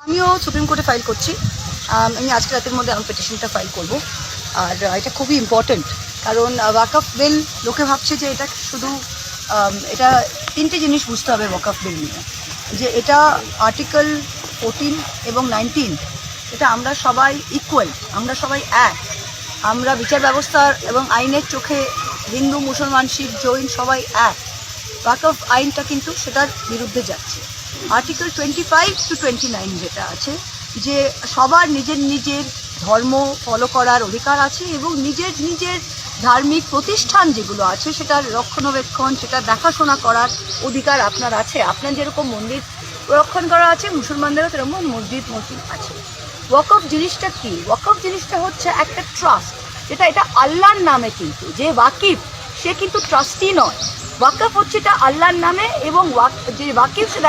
আমিও সুপ্রিম কোর্টে ফাইল করছি। আমি আজকে রাতের মধ্যে আমার পিটিশনটা ফাইল করব। আর এটা খুবই ইম্পর্টেন্ট, কারণ ওয়াকফ বিল লোকে ভাবছে যে এটা শুধু এটা তিনটে জিনিস বুঝতে হবে ওয়াকফ বিল নিয়ে, যে এটা আর্টিকেল 14 এবং 19 এটা আমরা সবাই ইকুয়াল, আমরা সবাই এক, আমরা বিচার ব্যবস্থার এবং আইনের চোখে হিন্দু, মুসলমান, শিখ, জৈন সবাই এক। ওয়াকফ আইনটা কিন্তু সেটার বিরুদ্ধে যাচ্ছে। আর্টিকেল 25 to 29 যেটা আছে, যে সবার নিজের নিজের ধর্ম ফলো করার অধিকার আছে এবং নিজের নিজের ধার্মিক প্রতিষ্ঠান যেগুলো আছে সেটার রক্ষণাবেক্ষণ, সেটা দেখাশোনা করার অধিকার আপনার আছে। আপনার যেরকম মন্দির রক্ষণ করা আছে, মুসলমানদেরও সেরকম মসজিদ আছে। ওয়াকফ জিনিসটা কি? ওয়াকফ জিনিসটা হচ্ছে একটা ট্রাস্ট, এটা আল্লাহর নামে, কিন্তু যে ওয়াকিফ সে কিন্তু ট্রাস্টি নয়। ওয়াকফ হচ্ছে এটা আল্লাহর নামে, এবং যে ওয়াকিফ সে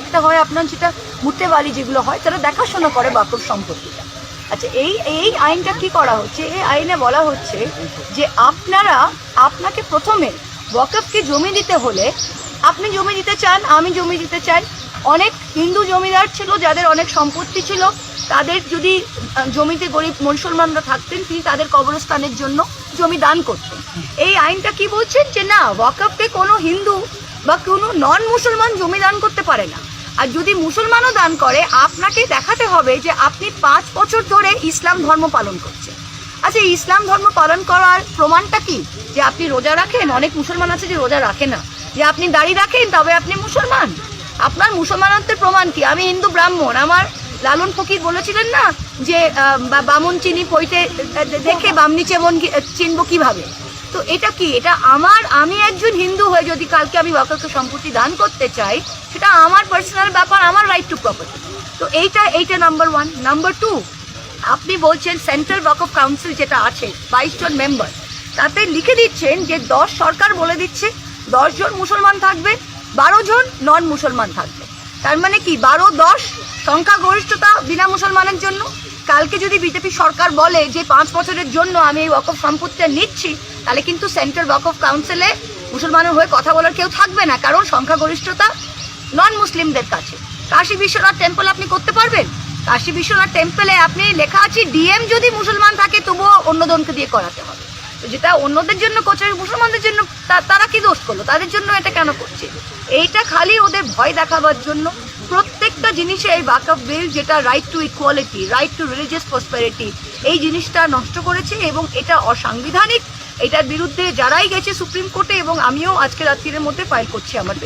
এটা হয় আপনার যেটা মুর্তেবালি যেগুলো হয় তারা দেখাশোনা করে ওয়াকফ সম্পত্তিটা। আচ্ছা, এই আইনটা কি করা হচ্ছে? এই আইনে বলা হচ্ছে যে আপনাকে প্রথমে ওয়াকফকে জমি দিতে হলে, আপনি জমি দিতে চান, আমি জমি দিতে চাই, অনেক হিন্দু জমিদার ছিল যাদের অনেক সম্পত্তি ছিল, তাদের যদি জমিতে গরিব মুসলমানরা থাকতেন তিনি তাদের কবরস্থানের জন্য জমি দান করতেন। এই আইনটা কি বলছেন? যে না, ওয়াকফকে কোনো হিন্দু বা কোনো নন মুসলমান জমি দান করতে পারে না। আর যদি মুসলমানও দান করে, আপনাকে দেখাতে হবে যে আপনি 5 বছর ধরে ইসলাম ধর্ম পালন করছেন। আচ্ছা, ইসলাম ধর্ম পালন করার প্রমাণটা কি? যে আপনি রোজা রাখেন, অনেক মুসলমান আছে যে রোজা রাখে না। যে আপনি দাড়ি রাখেন তবে আপনি মুসলমান। আপনার মুসলমানত্বের প্রমাণ কি? আমি হিন্দু ব্রাহ্মণ। আমার লালন ফকির বলেছিলেন না যে বামন চিনি পইতে দেখে বামনি চেবন চিনবো কিভাবে? তো এটা কি? এটা আমি একজন হিন্দু হয়ে যদি কালকে আমি ওয়াকফ সম্পত্তি দান করতে চাই, সেটা আমার পার্সোনাল ব্যাপার, আমার রাইট টু প্রপার্টি। তো এইটা নাম্বার 1। নাম্বার 2, আপনি বলছেন সেন্ট্রাল ওয়াকফ কাউন্সিল যেটা আছে 22 জন মেম্বার, তাতে লিখে দিচ্ছেন যে 10 সরকার বলে দিচ্ছে 10 জন মুসলমান থাকবে, 12 জন নন মুসলমান থাকবে। তার মানে কি? 12-10 সংখ্যাগরিষ্ঠতা বিনা মুসলমানের জন্য। কালকে যদি বিজেপি সরকার বলে যে 5 বছরের জন্য আমি এই ওয়াকফ সম্পত্তিটা নিচ্ছি, তাহলে কিন্তু সেন্ট্রাল ওয়াকফ কাউন্সিলে মুসলমানের হয়ে কথা বলার কেউ থাকবে না, কারণ সংখ্যাগরিষ্ঠতা নন মুসলিমদের কাছে। কাশী বিশ্বনাথ টেম্পল আপনি করতে পারবেন? কাশী বিশ্বনাথ টেম্পলে আপনি লেখা আছে ডিএম যদি মুসলমান থাকে তবুও অন্যজনকে দিয়ে করাতে হবে। তো যেটা অন্যদের জন্য করছে, মুসলমানদের জন্য তারা কি দোষ করলো? তাদের জন্য এটা কেন করছে? এইটা খালি ওদের ভয় দেখাবার জন্য। প্রত্যেকটা জিনিসে এই ওয়াকফ বিল, যেটা right to equality, right two religious prosperity, এই জিনিসটা নষ্ট করেছে এবং এটা অসাংবিধানিক। এটার বিরুদ্ধে যারাই গেছে সুপ্রিম কোর্টে, এবং আমিও আজকে রাত্রির মধ্যে ফাইল করছি আমার